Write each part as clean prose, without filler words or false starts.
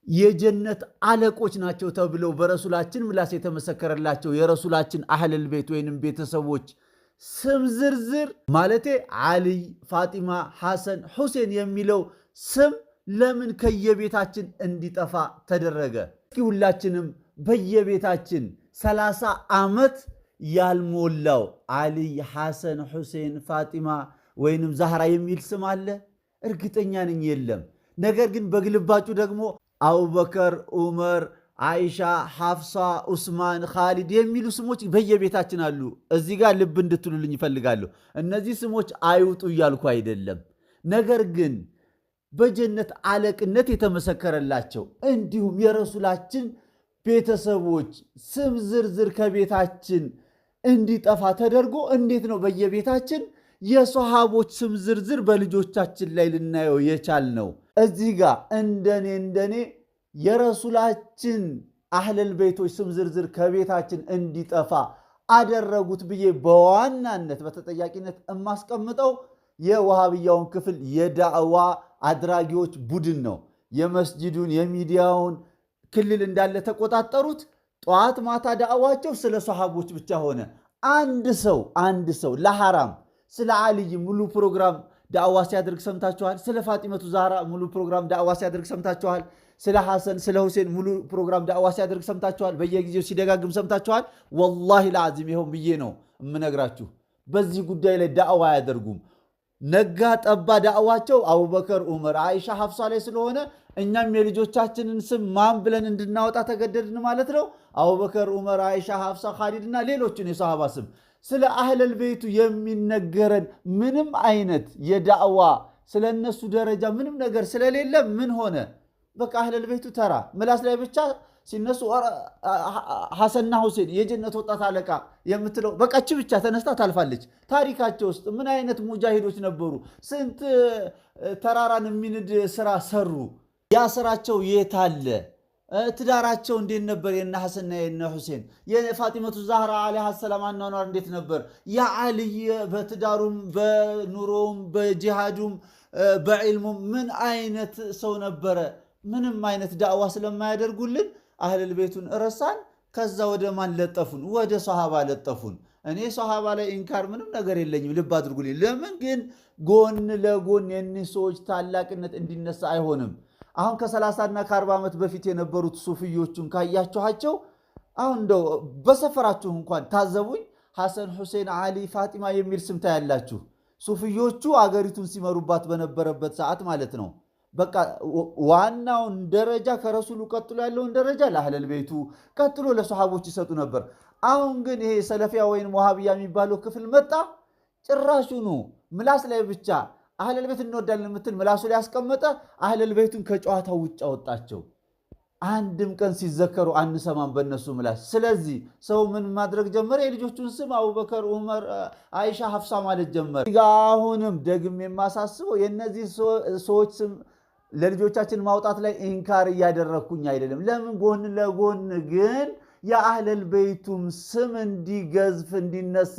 የጀነት አለቆች ናቸው ተብለው በረሱላችን ምላስ የተመሰከረላቸው የረሱላችን አህለል ቤት ወይንም ቤተሰቦች ስም ዝርዝር ማለቴ አልይ፣ ፋጢማ፣ ሐሰን፣ ሁሴን የሚለው ስም ለምን ከየቤታችን እንዲጠፋ ተደረገ? እስኪ ሁላችንም በየቤታችን 30 ዓመት ያልሞላው አልይ፣ ሐሰን፣ ሁሴን፣ ፋጢማ ወይንም ዛህራ የሚል ስም አለ? እርግጠኛ ነኝ የለም። ነገር ግን በግልባጩ ደግሞ አቡበከር፣ ዑመር፣ አይሻ፣ ሐፍሳ፣ ዑስማን፣ ኻሊድ የሚሉ ስሞች በየቤታችን አሉ። እዚህ ጋር ልብ እንድትሉልኝ ይፈልጋለሁ። እነዚህ ስሞች አይውጡ እያልኩ አይደለም። ነገር ግን በጀነት አለቅነት የተመሰከረላቸው እንዲሁም የረሱላችን ቤተሰቦች ስም ዝርዝር ከቤታችን እንዲጠፋ ተደርጎ እንዴት ነው በየቤታችን የሶሃቦች ስም ዝርዝር በልጆቻችን ላይ ልናየው የቻል ነው? እዚህ ጋር እንደኔ የረሱላችን አህለል ቤቶች ስም ዝርዝር ከቤታችን እንዲጠፋ አደረጉት ብዬ በዋናነት በተጠያቂነት የማስቀምጠው የወሃብያውን ክፍል የዳዕዋ አድራጊዎች ቡድን ነው። የመስጂዱን የሚዲያውን ክልል እንዳለ ተቆጣጠሩት። ጠዋት ማታ ዳዕዋቸው ስለ ሶሃቦች ብቻ ሆነ። አንድ ሰው ለሐራም ስለ አልይ ሙሉ ፕሮግራም ዳዕዋ ሲያደርግ ሰምታችኋል? ስለ ፋጢመቱ ዛህራ ሙሉ ፕሮግራም ዳዕዋ ሲያደርግ ሰምታችኋል? ስለ ሐሰን ስለ ሁሴን ሙሉ ፕሮግራም ዳዕዋ ሲያደርግ ሰምታችኋል? በየጊዜው ሲደጋግም ሰምታችኋል? ወላሂ ለዓዚም ይኸው ብዬ ነው የምነግራችሁ። በዚህ ጉዳይ ላይ ዳዕዋ አያደርጉም። ነጋ ጠባ ዳዕዋቸው አቡበከር፣ ዑመር፣ አይሻ፣ ሐፍሳ ላይ ስለሆነ እኛም የልጆቻችንን ስም ማን ብለን እንድናወጣ ተገደድን ማለት ነው። አቡበከር፣ ዑመር፣ አይሻ፣ ሐፍሳ፣ ኻሊድና ሌሎችን የሰሃባ ስም ስለ አህለል ቤቱ የሚነገረን ምንም አይነት የዳዕዋ ስለ እነሱ ደረጃ ምንም ነገር ስለሌለ ምን ሆነ? በቃ አህለል ቤቱ ተራ ምላስ ላይ ብቻ ሲነሱ ሐሰንና ሁሴን የጀነት ወጣት አለቃ የምትለው በቃች ብቻ ተነስታ ታልፋለች። ታሪካቸው ውስጥ ምን አይነት ሙጃሂዶች ነበሩ? ስንት ተራራን የሚንድ ስራ ሰሩ። ያ ስራቸው የት አለ? ትዳራቸው እንዴት ነበር? የነ ሐሰንና የነ ሁሴን የፋጢመቱ ዛህራ አለይሃ ሰላም አኗኗር እንዴት ነበር? የአልይ በትዳሩም በኑሮውም በጂሃዱም በዕልሙም ምን አይነት ሰው ነበረ? ምንም አይነት ዳዕዋ ስለማያደርጉልን አህለል ቤቱን ረሳን። ከዛ ወደ ማን ለጠፉን? ወደ ሶሃባ ለጠፉን። እኔ ሶሃባ ላይ ኢንካር ምንም ነገር የለኝም፣ ልብ አድርጉልኝ። ለምን ግን ጎን ለጎን የእኒህ ሰዎች ታላቅነት እንዲነሳ አይሆንም? አሁን ከ30 እና ከ40 ዓመት በፊት የነበሩት ሱፍዮቹን ካያችኋቸው አሁን እንደው በሰፈራችሁ እንኳን ታዘቡኝ፣ ሐሰን፣ ሁሴን፣ አሊ፣ ፋጢማ የሚል ስም ታያላችሁ። ሱፍዮቹ አገሪቱን ሲመሩባት በነበረበት ሰዓት ማለት ነው። በቃ ዋናውን ደረጃ ከረሱሉ ቀጥሎ ያለውን ደረጃ ለአህለል ቤቱ ቀጥሎ ለሶሃቦች ይሰጡ ነበር። አሁን ግን ይሄ ሰለፊያ ወይም ወሃቢያ የሚባለው ክፍል መጣ። ጭራሹኑ ምላስ ላይ ብቻ አህለል ቤት እንወዳለን የምትል ምላሱ ላይ ያስቀመጠ አህለል ቤቱን ከጨዋታው ውጭ አወጣቸው። አንድም ቀን ሲዘከሩ አንሰማም በእነሱ ምላስ። ስለዚህ ሰው ምን ማድረግ ጀመረ? የልጆቹን ስም አቡበከር፣ ዑመር፣ አይሻ፣ ሐፍሳ ማለት ጀመረ። አሁንም ደግም የማሳስበው የእነዚህ ሰዎች ስም ለልጆቻችን ማውጣት ላይ ኢንካር እያደረግኩኝ አይደለም። ለምን ጎን ለጎን ግን የአህለል ቤቱም ስም እንዲገዝፍ እንዲነሳ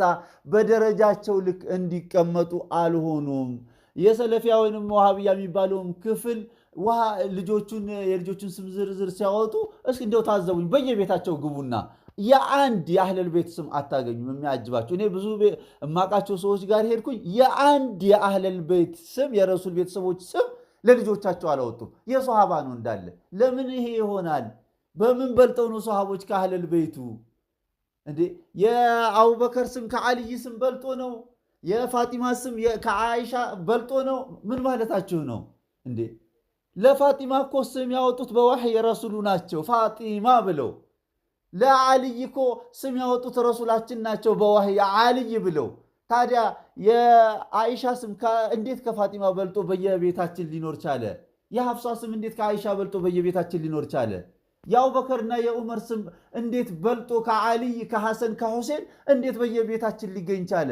በደረጃቸው ልክ እንዲቀመጡ አልሆኑም። የሰለፊያ ወይንም ወሃቢያ የሚባለውም ክፍል የልጆቹን ስም ዝርዝር ሲያወጡ እስኪ እንደው ታዘቡኝ። በየቤታቸው ግቡና የአንድ የአህለል ቤት ስም አታገኙም የሚያጅባቸው። እኔ ብዙ የማውቃቸው ሰዎች ጋር ሄድኩኝ። የአንድ የአህለል ቤት ስም የረሱል ቤተሰቦች ስም ለልጆቻቸው አላወጡም። የሶሃባ ነው እንዳለ። ለምን ይሄ ይሆናል? በምን በልጠው ነው ሶሃቦች ከአህለል ቤቱ? እንዴ የአቡበከር ስም ከአልይ ስም በልጦ ነው? የፋጢማ ስም ከአይሻ በልጦ ነው? ምን ማለታችሁ ነው እንዴ? ለፋጢማ እኮ ስም ያወጡት በዋህይ የረሱሉ ናቸው ፋጢማ ብለው። ለአልይ እኮ ስም ያወጡት ረሱላችን ናቸው በዋህይ አልይ ብለው። ታዲያ የአይሻ ስም እንዴት ከፋጢማ በልጦ በየቤታችን ሊኖር ቻለ? የሐፍሳ ስም እንዴት ከአይሻ በልጦ በየቤታችን ሊኖር ቻለ? የአቡበከርና የዑመር ስም እንዴት በልጦ ከአልይ ከሐሰን ከሁሴን እንዴት በየቤታችን ሊገኝ ቻለ?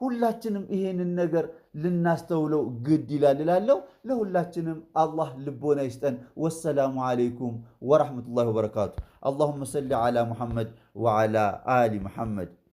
ሁላችንም ይሄንን ነገር ልናስተውለው ግድ ይላል እላለሁ። ለሁላችንም አላህ ልቦና ይስጠን። ወሰላሙ አለይኩም ወራህመቱላሂ ወበረካቱ። አላሁመ ሰሊ ዐላ ሙሐመድ ወዐላ አሊ ሙሐመድ።